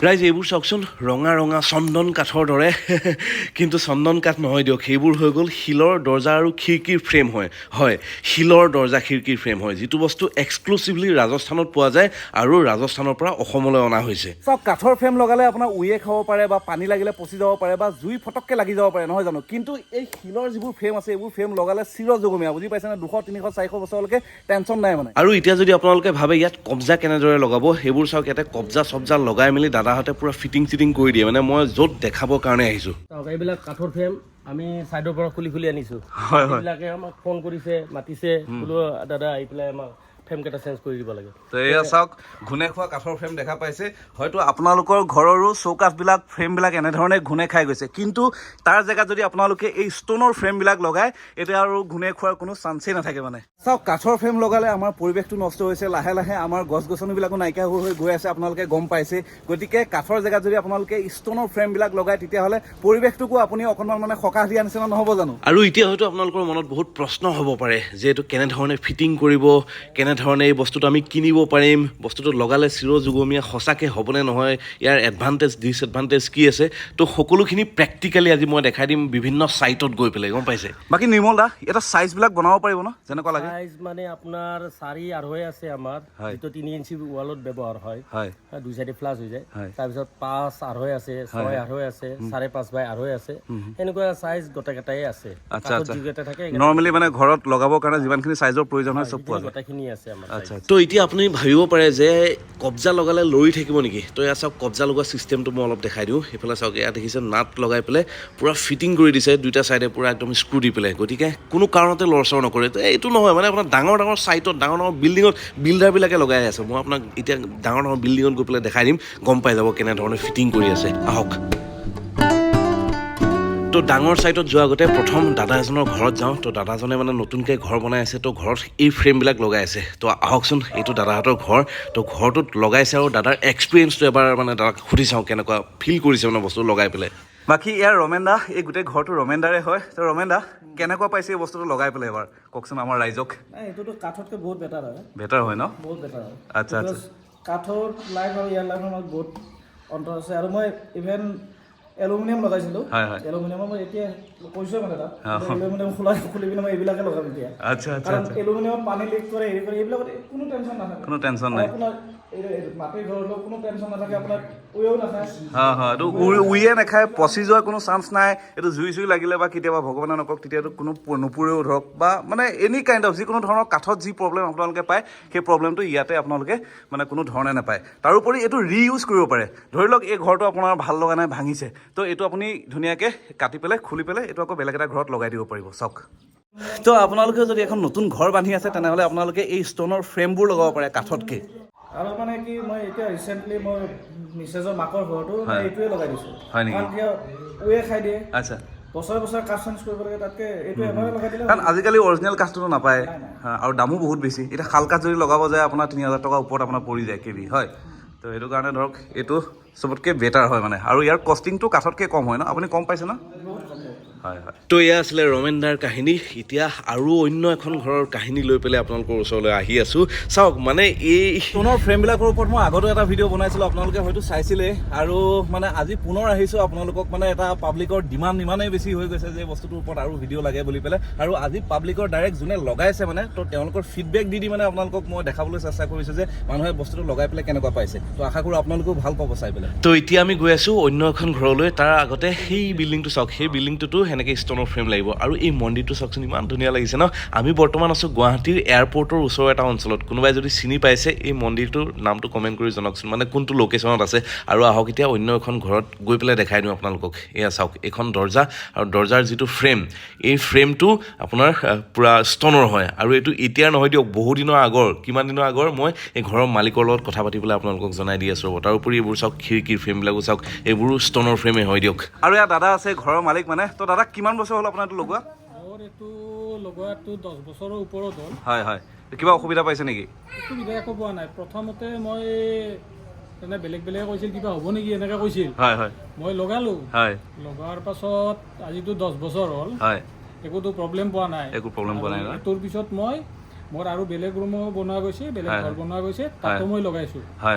ৰাইজ এইবোৰ চাওকচোন ৰঙা ৰঙা চন্দন কাঠৰ দৰে কিন্তু চন্দন কাঠ নহয় দিয়ক সেইবোৰ হৈ গ'ল শিলৰ দৰ্জা আৰু খিৰিকীৰ ফ্ৰেম হয় শিলৰ দৰ্জা খিৰিকীৰ ফ্ৰেম হয় যিটো বস্তু এক্সক্লুচিভলি ৰাজস্থানত পোৱা যায় আৰু ৰাজস্থানৰ পৰা অসমলৈ অনা হৈছে চব কাঠৰ ফ্ৰেম লগালে আপোনাৰ উয়ে খাব পাৰে বা পানী লাগিলে পচি যাব পাৰে বা জুই ফটককৈ লাগি যাব পাৰে নহয় জানো কিন্তু এই শিলৰ যিবোৰ ফ্ৰেম আছে এইবোৰ ফ্ৰেম লগালে চিৰযুগমীয়া বুজি পাইছেনে 200 300 400 বছৰলৈকে টেনশ্যন নাই মানে আৰু এতিয়া যদি আপোনালোকে ভাবে ইয়াত কব্জা কেনেদৰে লগাব সেইবোৰ চাওক ইয়াতে কব্জা চব্জা লগাই মেলি দাদাহঁতে পুৰা ফিটিং কৰি দিয়ে মানে মই য'ত দেখাবৰ কাৰণে আহিছোঁ এইবিলাক কাঠৰ ফ্ৰেম আমি চাইডৰ পৰা খুলি আনিছোঁ এইবিলাকে আমাক ফোন কৰিছে মাতিছে বোলো দাদা আহি পেলাই আমাক ফ্ৰেমকেইটা চেঞ্জ কৰি দিব লাগে তো এয়া চাওক ঘূনে খোৱা কাঠৰ ফ্ৰেম দেখা পাইছে হয়তো আপোনালোকৰ ঘৰৰো চৌকাঠবিলাক ফ্ৰেমবিলাক এনেধৰণে ঘূনে খাই গৈছে কিন্তু তাৰ জেগাত যদি আপোনালোকে এই ষ্ট'নৰ ফ্ৰেমবিলাক লগায় এতিয়া আৰু ঘূনে খোৱাৰ কোনো চান্সেই নাথাকে মানে চাওক কাঠৰ ফ্ৰেম লগালে আমাৰ পৰিৱেশটো নষ্ট হৈছে লাহে লাহে আমাৰ গছ গছনিবিলাকো নাইকিয়া হৈ গৈ আছে আপোনালোকে গম পাইছে গতিকে কাঠৰ জেগাত যদি আপোনালোকে ষ্ট'নৰ ফ্ৰেমবিলাক লগায় তেতিয়াহ'লে পৰিৱেশটোকো আপুনি অকণমান মানে সকাহ দিয়া নিচিনা নহ'ব জানো আৰু এতিয়া হয়তো আপোনালোকৰ মনত বহুত প্ৰশ্ন হ'ব পাৰে যে এইটো কেনেধৰণে ফিটিং কৰিব কেনেধৰণে এই বস্তুটো আমি কিনিব পাৰিম বস্তুটো লগালে চিৰযুগমীয়া সঁচাকৈ হ'বনে নহয় ইয়াৰ এডভান্টেজ ডিছএডভান্টেজ কি আছে তো সকলোখিনি প্ৰেক্টিকেলি আজি মই দেখাই দিম বিভিন্ন ছাইটত গৈ পেলাই গম পাইছে বাকী নিৰ্মল দা এটা চাইজবিলাক বনাব পাৰিব ন যেনেকুৱা লাগে সাইজ মানে আপোনাৰ 4.5 আছে আমাৰ যিটো 3 ইঞ্চি ৱালত ব্যৱহাৰ হয় দুই চাইডে ফ্লাছ হৈ যায় তাৰপিছত 5.5 আছে 6.5 আছে 5.5 আছে এনেকুৱা চাইজ গোটেইকেইটাই আছে আচ্ছা নৰ্মেলি মানে ঘৰত লগাবৰ কাৰণে যিমানখিনি চাইজৰ প্ৰয়োজন হয় চব পোৱা যায় গোটেইখিনি আছে আমাৰ আচ্ছা তো এতিয়া আপুনি ভাবিব পাৰে যে কব্জা লগালে লৰি থাকিব নেকি তো ইয়াত চাওক কব্জা লগোৱা ছিষ্টেমটো মই অলপ দেখাই দিওঁ সেইফালে চাওক ইয়াত দেখিছে নাট লগাই পেলাই পূৰা ফিটিং কৰি দিছে দুইটা ছাইডে পূৰা একদম স্ক্ৰু দি পেলাই গতিকে কোনো কাৰণতে লৰচৰ নকৰে তো এইটো নহয় মানে আপোনাৰ ডাঙৰ ছাইটত ডাঙৰ বিল্ডিঙত বিল্ডাৰবিলাকে লগাই আছে মই আপোনাক এতিয়া ডাঙৰ বিল্ডিঙত গৈ পেলাই দেখাই দিম গম পাই যাব কেনেধৰণে ফিটিং কৰি আছে আহক তো ডাঙৰ ছাইটত যোৱাৰ আগতে প্ৰথম দাদা এজনৰ ঘৰত যাওঁ তো দাদাজনে মানে নতুনকৈ ঘৰ বনাই আছে তো ঘৰত এই ফ্ৰেমবিলাক লগাই আছে তো আহকচোন এইটো দাদাহঁতৰ ঘৰ তো ঘৰটোত লগাইছে আৰু দাদাৰ এক্সপিৰিয়েঞ্চটো এবাৰ মানে দাদাক সুধি চাওঁ কেনেকুৱা ফিল কৰিছে মানে বস্তু লগাই পেলাই বাকী ইয়াৰ ৰমেন দা এই গোটেই ঘৰটো ৰমেন দাৰে হয় তো ৰমেন দা কেনেকুৱা পাইছে এই বস্তুটো লগাই পেলাই এবাৰ কওকচোন আমাৰ ৰাইজক এইটোতো কাঠতকৈ বহুত বেটাৰ হয় ন বহুত বেটাৰ হয় আচ্ছা কাঠৰ লাইফ আৰু ইয়াৰ লাইফৰ মাজত বহুত অন্তৰ আছে আৰু মই ইভেন এলুমিনিয়াম লগাইছিলোঁ এলুমিনিয়ামৰ মই এতিয়া কৈছোঁ মানে তাত এলুমিনিয়াম খুলি পিনে মই এইবিলাকে লগাম এতিয়া কাৰণ এলুমিনিয়ামত পানী লিক কৰে হেৰি কৰে এইবিলাকত কোনো টেনশ্যন নাথাকে আপোনাৰ মাটিৰ ঘৰ হ'লেও কোনো টেনশ্যন নাথাকে আপোনাৰ উয়েও নাখায় এইটো উয়ে নাখায় পচি যোৱাৰ কোনো চান্স নাই এইটো জুই লাগিলে বা কেতিয়াবা ভগৱানে নকওক তেতিয়াতো কোনো নুপুৰেও ধৰক বা মানে এনি কাইণ্ড অফ যিকোনো ধৰণৰ কাঠত যি প্ৰব্লেম আপোনালোকে পায় সেই প্ৰব্লেমটো ইয়াতে আপোনালোকে মানে কোনো ধৰণে নাপায় তাৰোপৰি এইটো ৰিইউজ কৰিব পাৰে ধৰি লওক এই ঘৰটো আপোনাৰ ভাল লগা নাই ভাঙিছে তো এইটো আপুনি ধুনীয়াকৈ কাটি পেলাই খুলি পেলাই এইটো আকৌ বেলেগ এটা ঘৰত লগাই দিব পাৰিব চাওক তো আপোনালোকে যদি এখন নতুন ঘৰ বান্ধি আছে তেনেহ'লে আপোনালোকে এই ষ্ট'নৰ ফ্ৰেমবোৰ লগাব পাৰে কাঠতকৈ আৰু মানে কি মই এতিয়া ৰিচেণ্টলি মই মিছেছৰ মাকৰ ঘৰটো এইটোৱে লগাই দিছোঁ হয় নেকি উয়ে খাই দিয়ে আচ্ছা বছৰে কাঠ চেঞ্জ কৰিব লাগে তাতকৈ এইটো এবাৰে লগাই দিলে কাৰণ আজিকালি অৰিজিনেল কাঠটোতো নাপায় আৰু দামো বহুত বেছি এতিয়া শাল কাঠ যদি লগাব যায় আপোনাৰ 3,000 টকাৰ ওপৰত আপোনাৰ পৰি যায় কেবি হয় তো সেইটো কাৰণে ধৰক এইটো চবতকৈ বেটাৰ হয় মানে আৰু ইয়াৰ কষ্টিংটো কাঠতকৈ কম হয় ন আপুনি কম পাইছে ন তো এয়া আছিলে ৰমেন দাৰ কাহিনী এতিয়া আৰু অন্য এখন ঘৰৰ কাহিনী লৈ পেলাই আপোনালোকৰ ওচৰলৈ আহি আছোঁ চাওক মানে এই ষ্ট'নৰ ফ্ৰেমবিলাকৰ ওপৰত মই আগতো এটা ভিডিঅ' বনাইছিলোঁ আপোনালোকে হয়তো চাইছিলে আৰু মানে আজি পুনৰ আহিছোঁ আপোনালোকক মানে এটা পাব্লিকৰ ডিমাণ্ড ইমানেই বেছি হৈ গৈছে যে বস্তুটোৰ ওপৰত আৰু ভিডিঅ' লাগে বুলি পেলাই আৰু আজি পাব্লিকৰ ডাইৰেক্ট যোনে লগাইছে মানে তো তেওঁলোকৰ ফিডবেক দি মানে আপোনালোকক মই দেখাবলৈ চেষ্টা কৰিছোঁ যে মানুহে বস্তুটো লগাই পেলাই কেনেকুৱা পাইছে তো আশা কৰোঁ আপোনালোকেও ভাল পাব চাই পেলাই তো এতিয়া আমি গৈ আছোঁ অন্য এখন ঘৰলৈ তাৰ আগতে সেই বিল্ডিংটো চাওক সেই বিল্ডিংটোতো সেনেকৈ ষ্ট'নৰ ফ্ৰেম লাগিব আৰু এই মন্দিৰটো চাওকচোন ইমান ধুনীয়া লাগিছে ন আমি বৰ্তমান আছোঁ গুৱাহাটীৰ এয়াৰপৰ্টৰ ওচৰৰ এটা অঞ্চলত কোনোবাই যদি চিনি পাইছে এই মন্দিৰটোৰ নামটো কমেণ্ট কৰি জনাওকচোন মানে কোনটো লোকেশ্যনত আছে আৰু আহক এতিয়া অন্য এখন ঘৰত গৈ পেলাই দেখাই দিওঁ আপোনালোকক এয়া চাওক এইখন দৰ্জা আৰু দৰ্জাৰ যিটো ফ্ৰেম এই ফ্ৰেমটো আপোনাৰ পূৰা ষ্ট'নৰ হয় আৰু এইটো এতিয়াৰ নহয় দিয়ক বহু দিনৰ আগৰ কিমান দিনৰ আগৰ মই এই ঘৰৰ মালিকৰ লগত কথা পাতি পেলাই আপোনালোকক জনাই দি আছোঁ তাৰোপৰি এইবোৰ চাওক খিৰিকীৰ ফ্ৰেমবিলাকো চাওক এইবোৰো ষ্ট'নৰ ফ্ৰেমেই হয় দিয়ক আৰু ইয়াত দাদা আছে ঘৰৰ মালিক মানে তো দাদা কিমান বছৰ হ'ল আপোনাৰ এইটো লগোৱা মোৰ এইটো লগোৱাটো 10 বছৰৰ ওপৰত হ'ল হয় কিবা অসুবিধা পাইছে নেকি অসুবিধা একো পোৱা নাই প্ৰথমতে মই তেনে বেলেগে কৈছিল কিবা হ'ব নেকি এনেকৈ কৈছিল মই লগালোঁ লগোৱাৰ পাছত আজিতো 10 বছৰ হ'ল একোতো প্ৰব্লেম পোৱা নাই একো প্ৰব্লেম পোৱা নাই তোৰ পিছত মই মোৰ আৰু বেলেগ ৰুমো বনোৱা গৈছে, বেলেগ ঘৰ বনোৱা গৈছে, তাতো মই লগাইছোঁ।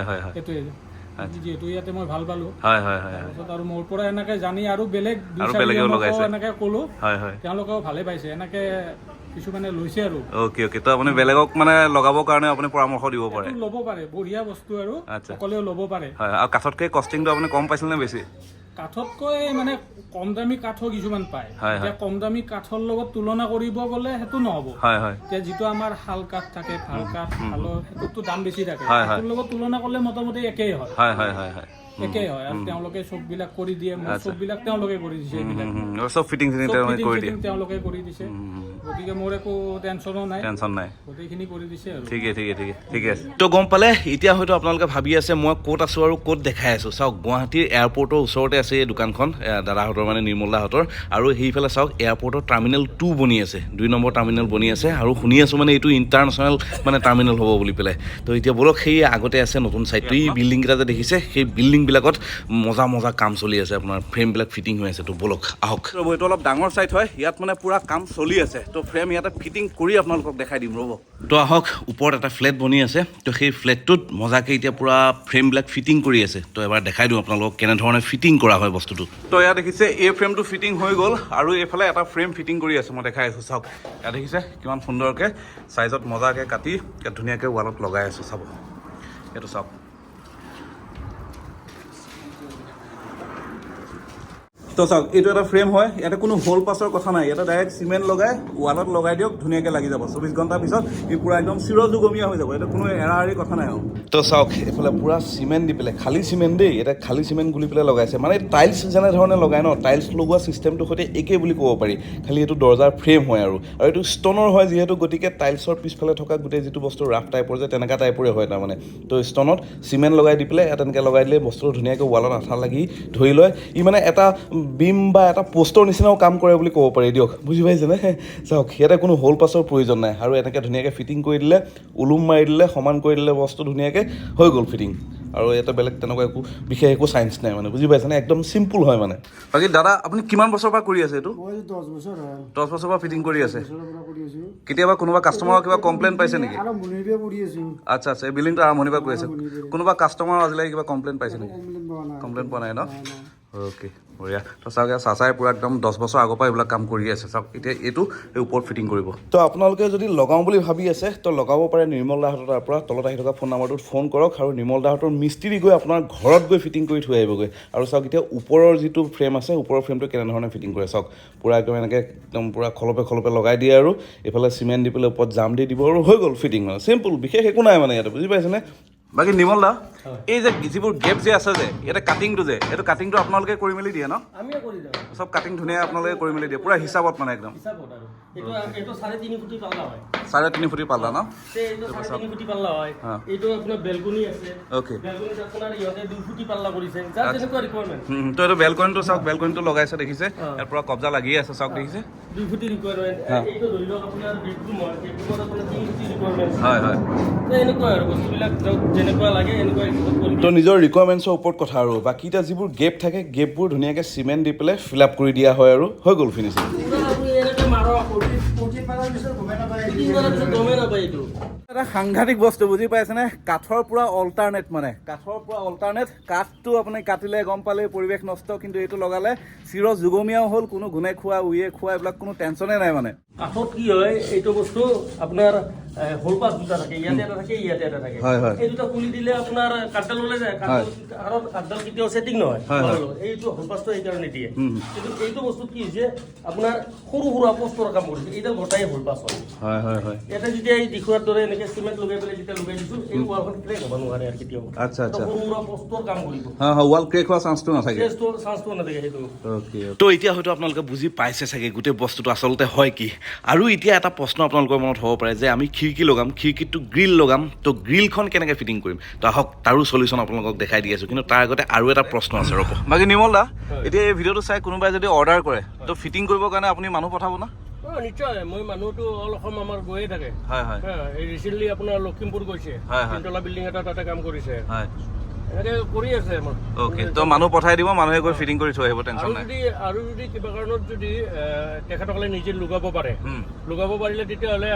সেইটোৱে যিহেতু ইয়াতে মই ভাল পালোঁ, তাৰপিছত আৰু মোৰ পৰা এনেকে জানি আৰু বেলেগ এনেকে ক'লোঁ, তেওঁলোকেও ভালে পাইছে, এনেকে কিছুমানে লৈছে আৰু। অ'কে তো আপুনি বেলেগক মানে লগাবৰ কাৰণে আপুনি পৰামৰ্শ দিব পাৰে? ল'ব পাৰে, বঢ়িয়া বস্তু আৰু সকলোৱে ল'ব পাৰে। আৰু কাঠতকৈ কষ্টিংটো আপুনি কম পাইছিল নে বেছি? কাঠতকৈ মানে কম দামী কাঠো কিছুমান পায়, এতিয়া কম দামী কাঠৰ লগত তুলনা কৰিব গ'লে সেইটো নহ'ব। এতিয়া যিটো আমাৰ শাল কাঠ থাকে, ভাল কাঠ, শালৰ সেইটোতো দাম বেছি থাকে, সেইটোৰ লগত তুলনা কৰিলে মোটামুটি একেই হয়। একেই হয়, আৰু তেওঁলোকে চববিলাক কৰি দিয়ে, মোৰ চববিলাক তেওঁলোকে কৰি দিছে, চব ফিটিং তেওঁলোকে কৰি দিছে, গতিকে মোৰ একো টেনশ্যনো নাই, গোটেইখিনি কৰি দিছে আৰু। ঠিকে আছে। তো গম পালে, এতিয়া হয়তো আপোনালোকে ভাবি আছে মই ক'ত আছোঁ আৰু ক'ত দেখাই আছোঁ। চাওক, গুৱাহাটীৰ এয়াৰপৰ্টৰ ওচৰতে আছে এই দোকানখন, দাদাহঁতৰ মানে নিৰ্মল দাহঁতৰ, আৰু সেইফালে চাওক এয়াৰপৰ্টৰ টাৰ্মিনেল 2 বনি আছে, 2 নম্বৰ টাৰ্মিনেল বনি আছে, আৰু শুনি আছোঁ মানে এইটো ইণ্টাৰনেশ্যনেল মানে টাৰ্মিনেল হ'ব বুলি পেলাই। তো এতিয়া বলক, সেই আগতে আছে নতুন চাইডটো, এই বিল্ডিংকেইটা যে দেখিছে, সেই বিল্ডিংবিলাকত মজা কাম চলি আছে, আপোনাৰ ফ্ৰেমবিলাক ফিটিং হৈ আছে। তো বলক আহক। ৰ'ব, এইটো অলপ ডাঙৰ চাইট হয়, ইয়াত মানে পুৰা কাম চলি আছে, তো ফ্ৰেম ইয়াতে ফিটিং কৰি আপোনালোকক দেখাই দিম। ৰ'ব, তো আহক, ওপৰত এটা ফ্লেট বনি আছে, তো সেই ফ্লেটটোত মজাকৈ এতিয়া পূৰা ফ্ৰেমবিলাক ফিটিং কৰি আছে। তো এবাৰ দেখাই দিওঁ আপোনালোকক কেনেধৰণে ফিটিং কৰা হয় বস্তুটো। তো ইয়াত দেখিছে এই ফ্ৰেমটো ফিটিং হৈ গ'ল, আৰু এইফালে এটা ফ্ৰেম ফিটিং কৰি আছে, মই দেখাই আছোঁ। চাওক, ইয়াত দেখিছে কিমান সুন্দৰকৈ চাইজত মজাকৈ কাটি ইয়াত ধুনীয়াকৈ ৱালত লগাই আছোঁ। চাব, এইটো চাওক। তো চাওক, এইটো এটা ফ্ৰেম হয়, ইয়াতে কোনো হোল পাছৰ কথা নাই, ইয়াতে ডাইৰেক্ট চিমেণ্ট লগাই ৱালত লগাই দিয়ক, ধুনীয়াকৈ লাগি যাব। 24 ঘণ্টাৰ পিছত ই পূৰা একদম চিৰযুগমীয়া হৈ যাব, এইটো কোনো এৰা কথা নাই আৰু। তো চাওক, এইফালে পূৰা চিমেণ্ট দি পেলাই, খালী চিমেণ্ট দেই, এটা খালী চিমেণ্ট গুলি পেলাই লগাইছে, মানে টাইলছ যেনেধৰণে লগাই ন, টাইলছ লগোৱা ছিষ্টেমটোৰ সৈতে একেই বুলি ক'ব পাৰি, খালী এইটো দৰ্জাৰ ফ্ৰেম হয় আৰু এইটো ষ্টনৰ হয় যিহেতু, গতিকে টাইলছৰ পিছফালে থকা গোটেই যিটো বস্তু ৰাফ টাইপৰ যে তেনেকুৱা টাইপৰে হয় তাৰমানে। তো ষ্টনত চিমেণ্ট লগাই দি পেলাই তেনেকৈ লগাই দিলে বস্তুটো ধুনীয়াকৈ ৱালত আঠা লাগি ধৰি লয়, ই মানে এটা বিম বা এটা পোষ্টৰ নিচিনাও কাম কৰে বুলি ক'ব পাৰি দিয়ক, বুজি পাইছেনে? চাওক, ইয়াতে কোনো হোল পাছৰ প্ৰয়োজন নাই, আৰু এনেকৈ ধুনীয়াকৈ ফিটিং কৰি দিলে, ওলুম মাৰি দিলে, সমান কৰি দিলে, বস্তু ধুনীয়াকৈ হৈ গ'ল ফিটিং। আৰু ইয়াতে বেলেগ তেনেকুৱা একো বিশেষ একো চাইন্স নাই, মানে বুজি পাইছেনে? একদম চিম্পুল হয় মানে। বাকী দাদা, আপুনি কিমান বছৰৰ পৰা কৰি আছে এইটো? 10 বছৰ হয়। 10 বছৰৰ পৰা ফিটিং কৰি আছে। কেতিয়াবা কোনোবা কাষ্টমাৰৰ কিবা কমপ্লেইন পাইছে নেকি? আচ্ছা, এই বিল্ডিংটো আৰম্ভণিৰ পৰা কৰি আছে। কোনোবা কাষ্টমাৰৰ আজিলৈকে কিবা কমপ্লেইন পাইছে নেকি? কমপ্লেইন পোৱা নাই ন? অ'কে, বঢ়িয়া। তো চাওক, চাচাই পূৰা একদম 10 বছৰ আগৰ পৰা এইবিলাক কাম কৰি আছে। চাওক, এতিয়া এইটো এই ওপৰত ফিটিং কৰিব। তো আপোনালোকে যদি লগাওঁ বুলি ভাবি আছে, তো লগাব পাৰে নিৰ্মল দাহঁতৰ তাৰ পৰা। তলত আহি থকা ফোন নাম্বাৰটোত ফোন কৰক, আৰু নিৰ্মল দাহঁতৰ মিস্ত্ৰী গৈ আপোনাৰ ঘৰত গৈ ফিটিং কৰি থৈ আহিবগৈ। আৰু চাওক, এতিয়া ওপৰৰ যিটো ফ্ৰেম আছে, ওপৰৰ ফ্ৰেমটো কেনেধৰণে ফিটিং কৰে চাওক। পূৰা একদম এনেকৈ একদম পূৰা খলপে লগাই দিয়ে, আৰু এইফালে চিমেণ্ট দি পেলাই ওপৰত জাম দি দিব, আৰু হৈ গ'ল ফিটিং। মানে চিম্পুল, বিশেষ একো নাই মানে ইয়াতে, বুজি পাইছেনে? বাকী নিৰ্মল দা, এই যে যিবোৰ গেপ যে আছে যে, ইয়াতে কাটিংটো যে, এইটো কাটিংটো আপোনালোকে কৰি মেলি দিয়ে ন? আমিয়ে কৰি দিওঁ, চব কাটিং ধুনীয়া আপোনালোকে কৰি মেলি দিয়ে, পূৰা হিচাপত মানে একদম। হিচাপত আৰু এইটো 3.5 ফুটি পাল্লা হয়। 3.5 ফুটি পাল্লা ন? এইটো 3.5 ফুটি পাল্লা হয়। এইটো আপোনাৰ বেলকনি আছে। অ'কে, বেলকনিত আপোনাৰ ইহঁতে 2 ফুটি পাল্লা কৰিছে, যাৰ যেনেকুৱা ৰিকুৱাৰমেণ্ট। তো এইটো বেলকনিটো চাওক, বেলকনিটো লগাইছে দেখিছে, ইয়াৰ পৰা কব্জা লাগিয়ে আছে, চাওক দেখিছে। 2 ফুটি ৰিকুৱাৰমেণ্ট। এইটো ধৰি লওক আপোনাৰ বেডৰুম হয়, বেডৰুমত আপোনাৰ 3 ফুটি ৰিকুৱাৰমেণ্ট। হয়। তো এনেকুৱা আৰু বস্তুবিলাক যেনেকুৱা লাগে এনেকুৱা কৰি। তো নিজৰ ৰিকুৱাৰমেণ্টছৰ ওপৰত কথা আৰু। বাকী এতিয়া যিবোৰ গেপ থাকে, গেপবোৰ ধুনীয়াকৈ চিমেণ্ট দি পেলাই ফিল আপ কৰি দিয়া হয়, আৰু হৈ গ'ল ফিনিচিং। এটা সাংঘাতিক বস্তু, বুজি পাইছেনে? কাঠৰ পৰা অল্টাৰনেট, মানে কাঠৰ পৰা অল্টাৰনেট। কাঠটো আপুনি কাটিলে গম পালে পৰিৱেশ নষ্ট, কিন্তু এইটো লগালে চিৰযুগমীয়াও হ'ল, কোনো ঘূনে খোৱা, উয়ে খোৱা এইবিলাক কোনো টেনশ্যনে নাই মানে। কাঠত কি হয়, এইটো বস্তু আপোনাৰ হোল পাছ দুটা থাকে, ইয়াতে এটা থাকে, ইয়াতে এটা থাকে। এই দুটা খুলি দিলে আপোনাৰ কাঠডাল ওলাই যায়, কাঠডাল কেতিয়াও ছেটিং নহয়। এইটো হোল পাছটো এইকাৰণে দিয়ে, কিন্তু এইটো বস্তু কি হৈছে আপোনাৰ সৰু সুৰা পোষ্টৰ কাম কৰিছে, এইডাল গোটাই হোল পাছ হয়। ইয়াতে যেতিয়া এই দিখুৱাৰ দৰে এনেকে চিমেণ্ট লগাই পেলাই যেতিয়া লগাই দিছো, এই ৱালখন ক্ৰেক হ'ব নোৱাৰে আৰু কেতিয়াও। আচ্ছা, সৰু সুৰা পোষ্টৰ কাম কৰিব, ৱাল ক্ৰেক হোৱা চান্সটো নাথাকে। চান্সটো নাথাকে সেইটো। তো এতিয়া হয়তো আপোনালোকে বুজি পাইছে চাগে গোটেই বস্তুটো আচলতে হয় কি। আৰু এতিয়া এটা প্ৰশ্ন আপোনালোকৰ মনত হ'ব পাৰে যে আমি খিৰিকী লগাম, খিৰিকীটো গ্ৰিল লগাম, তো গ্ৰিলখন কেনেকৈ ফিটিং কৰিম? তো আহক, তাৰো চলিউশ্যন আপোনালোকক দেখাই দি আছোঁ, কিন্তু তাৰ আগতে আৰু এটা প্ৰশ্ন আছে ৰ'ব। বাকী নিৰ্মল দা, এতিয়া এই ভিডিঅ'টো চাই কোনোবাই যদি অৰ্ডাৰ কৰে, তো ফিটিং কৰিবৰ কাৰণে আপুনি মানুহ পঠাব না? নিশ্চয়, মই মানুহটো অল অসম আমাৰ গৈয়ে থাকে। এই ৰিচেণ্টলি আপোনাৰ লখিমপুৰ গৈছে, তিনতলা বিল্ডিং এটা তাতে কাম কৰিছে। এনেকে কৰি আছে আমাৰ। অ'কে, তো মানুহ পঠাই দিব, মানুহে গৈ ফিটিং কৰি থৈ আহিব, টেনশ্যন নাই। আৰু যদি কিবা কাৰণত যদি তেখেতসকলে নিজে লগাব পাৰে, লগাব পাৰিলে তেতিয়াহ'লে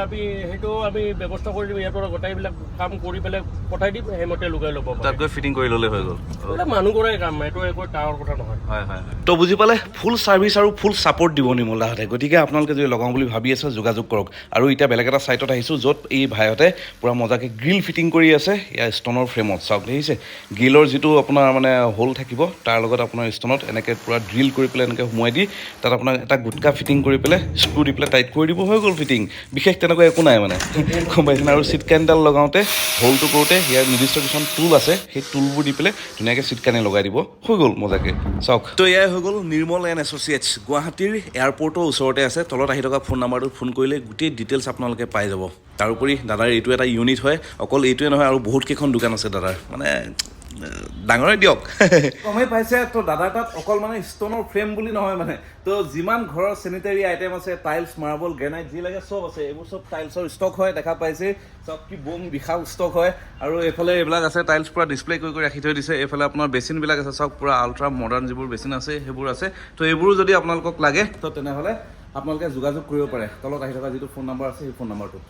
সেইটো আমি ব্যৱস্থা কৰি দিম। ইয়াৰ পৰা গোটেইবিলাক কাম কৰি পেলাই পঠাই দিম, সেইমতে লগাই ল'ব। তাত গৈ ফিটিং কৰি ল'লে হৈ গ'ল। এইবিলাক মানুহ কৰাই কাম, এইটো একো ডাঙৰ কথা নহয়। হয় হয়। তো বুজি পালে, ফুল ছাৰ্ভিচ আৰু ফুল ছাপৰ্ট দিব নিৰ্মল দাহঁতে। গতিকে আপোনালোকে যদি লগাওঁ বুলি ভাবি আছে যোগাযোগ কৰক। আৰু এতিয়া বেলেগ এটা ছাইটত আহিছোঁ য'ত এই ভাইহঁতে পূৰা মজাকৈ গ্ৰিল ফিটিং কৰি আছে ইয়াৰ ষ্টনৰ ফ্ৰেমত। চাওক দেখিছে, গ্ৰিলৰ যিটো আপোনাৰ মানে হোল থাকিব তাৰ লগত আপোনাৰ ষ্টনত এনেকৈ পূৰা ড্ৰিল কৰি পেলাই এনেকৈ সোমোৱাই দি তাত আপোনাক এটা গুটকা ফিটিং কৰি পেলাই স্ক্ৰু দি পেলাই টাইট কৰি দিব, হৈ গ'ল ফিটিং। বিশেষ তেনেকুৱা একো নাই মানে, গম পাইছেনে? আৰু চিট কানিডাল লগাওঁতে হোলটো কৰোঁতে ইয়াৰ নিৰ্দিষ্ট কিছুমান টুল আছে, সেই টুলবোৰ দি পেলাই ধুনীয়াকৈ চিট কানি লগাই দিব, হৈ গ'ল মজাকৈ। চাওক, তো এয়াই হৈ গ'ল নিৰ্মল এণ্ড এছ'চিয়েটছ। গুৱাহাটীৰ এয়াৰপৰ্টৰ ওচৰতে আছে। তলত আহি থকা ফোন নাম্বাৰটোত ফোন কৰিলে গোটেই ডিটেইলছ আপোনালোকে পাই যাব। তাৰোপৰি দাদাৰ এইটো এটা ইউনিট হয়, অকল এইটোৱে নহয় আৰু বহুত কেইখন দোকান আছে দাদাৰ, মানে ডাঙৰে দিয়ক। গমেই পাইছে, তো দাদাৰ তাত অকল মানে ষ্টনৰ ফ্ৰেম বুলি নহয় মানে, তো যিমান ঘৰৰ চেনিটাৰী আইটেম আছে, টাইলছ, মাৰ্বল, গ্ৰেনাইট যি লাগে চব আছে। এইবোৰ চব টাইলছৰ ষ্টক হয়, দেখা পাইছে চব কি বম বিশাল ষ্টক হয়। আৰু এইফালে এইবিলাক আছে টাইলছ পূৰা ডিছপ্লে কৰি কৰি ৰাখি থৈ দিছে। এইফালে আপোনাৰ বেচিনবিলাক আছে, চব পূৰা আল্ট্ৰা মডাৰ্ণ যিবোৰ বেচিন আছে সেইবোৰ আছে। তো এইবোৰো যদি আপোনালোকক লাগে তো তেনেহ'লে আপোনালোকে যোগাযোগ কৰিব পাৰে তলত আহি থকা যিটো ফোন নম্বৰ আছে সেই ফোন নম্বৰটোত।